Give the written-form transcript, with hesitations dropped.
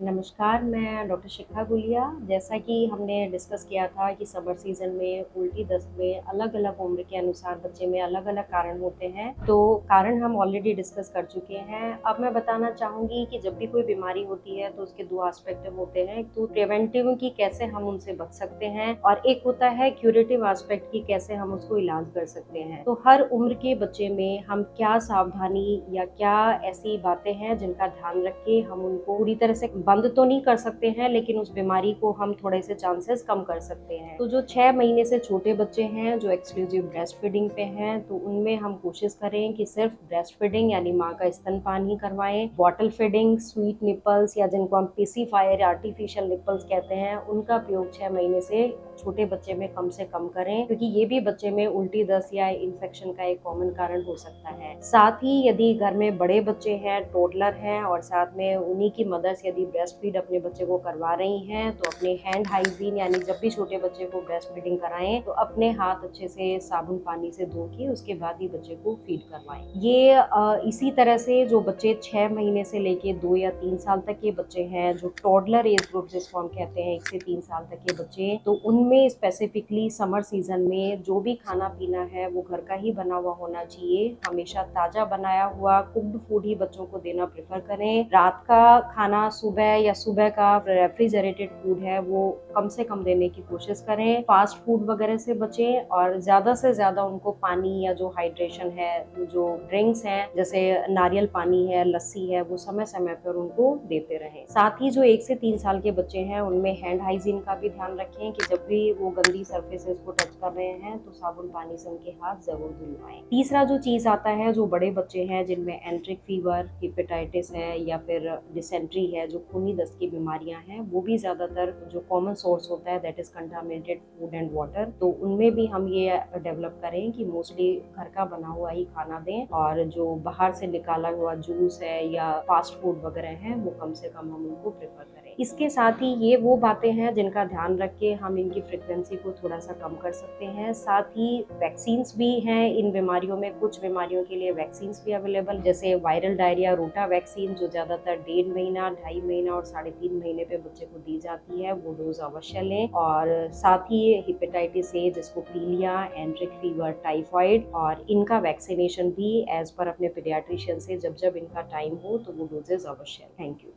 नमस्कार, मैं डॉक्टर शिखा गुलिया। जैसा कि हमने डिस्कस किया था कि समर सीज़न में उल्टी दस्त में अलग-अलग उम्र के अनुसार बच्चे में अलग-अलग कारण होते हैं, तो कारण हम ऑलरेडी डिस्कस कर चुके हैं। अब मैं बताना चाहूँगी कि जब भी कोई बीमारी होती है, तो उसके 2 एस्पेक्ट होते हैं। एक तो प्रिवेंटिव कि कैसे हम उनसे बच सकते हैं और एक होता है क्यूरेटिव एस्पेक्ट कि कैसे हम उसको इलाज कर सकते हैं। तो हर उम्र के बच्चे में हम क्या सावधानी या क्या ऐसी बातें हैं जिनका ध्यान रख के हम उनको पूरी तरह से बंद तो नहीं कर सकते हैं, लेकिन उस बीमारी को हम थोड़े से चांसेस कम कर सकते हैं। तो जो 6 महीने से छोटे बच्चे हैं जो एक्सक्लूसिव ब्रेस्ट फीडिंग पे हैं, तो उनमें हम कोशिश करें कि सिर्फ ब्रेस्ट फीडिंग यानी माँ का स्तनपान ही करवाएं। बॉटल फीडिंग, स्वीट निपल्स या जिनको हम पेसिफायर आर्टिफिशियल निपल्स कहते हैं, उनका प्रयोग 6 महीने से छोटे बच्चे में कम से कम करें, क्योंकि ये भी बच्चे में उल्टी दस्त या इन्फेक्शन का एक कॉमन कारण हो सकता है। साथ ही यदि घर में बड़े बच्चे हैं, टोडलर हैं और साथ में उन्हीं की मदर्स यदि ब्रेस्ट फीड अपने बच्चे को करवा रही हैं, तो अपने हैंड हाइजीन यानी जब भी छोटे बच्चे को ब्रेस्ट फीडिंग कराएं तो अपने हाथ अच्छे से साबुन पानी से धो के उसके बाद ही बच्चे को फीड करवाएं। ये इसी तरह से जो बच्चे 6 महीने से लेके 2 या 3 साल तक के बच्चे हैं, जो टोडलर एज ग्रुप जिसको हम कहते हैं 1 से 3 साल तक के बच्चे, तो उनमें स्पेसिफिकली समर सीजन में जो भी खाना पीना है वो घर का ही बना हुआ होना चाहिए। हमेशा ताजा बनाया हुआ कुक्ड फूड ही बच्चों को देना प्रेफर करें। रात का खाना सुबह या सुबह का रेफ्रिजरेटेड फूड है वो कम से कम देने की कोशिश करें। फास्ट फूड वगैरह से बचें और ज्यादा से ज्यादा उनको पानी या जो हाइड्रेशन है, जो ड्रिंक्स हैं जैसे नारियल पानी है, लस्सी है, वो समय समय पर उनको देते रहें। साथ ही जो 1 से 3 साल के बच्चे हैं उनमें हैंड हाइजीन का भी ध्यान रखें कि जब भी वो गंदी सरफेसेस को टच कर रहे हैं तो साबुन पानी से उनके हाथ जरूर धुलवाएं। तीसरा जो चीज आता है, जो बड़े बच्चे हैं जिनमें एंट्रिक फीवर, हेपेटाइटिस है या फिर डिसेंट्री है, जो खूनी दस्त की बीमारियां हैं, वो भी ज्यादातर जो कॉमन सोर्स होता है that is contaminated food and water, तो उनमें भी हम ये डेवलप करें कि मोस्टली घर का बना हुआ ही खाना दें और जो बाहर से निकाला हुआ जूस है या फास्ट फूड वगैरह है वो कम से कम हम उनको प्रेफर करें। इसके साथ ही ये वो बातें हैं जिनका ध्यान रख के हम इनकी फ्रिक्वेंसी को थोड़ा सा कम कर सकते हैं। साथ ही वैक्सीन्स भी हैं इन बीमारियों में, कुछ बीमारियों के लिए वैक्सीन्स भी अवेलेबल, जैसे वायरल डायरिया रोटा वैक्सीन जो ज्यादातर 1.5 महीना, 2.5 महीना और 3.5 महीने पे बच्चे को दी जाती है, वो डोज अवश्य लें। और साथ ही हेपेटाइटिस ए जिसको पीलिया, एंट्रिक फीवर, टाइफाइड, और इनका वैक्सीनेशन भी एज पर अपने पीडियाट्रिशियन से जब जब इनका टाइम हो तो वो डोजेज अवश्य। Thank you.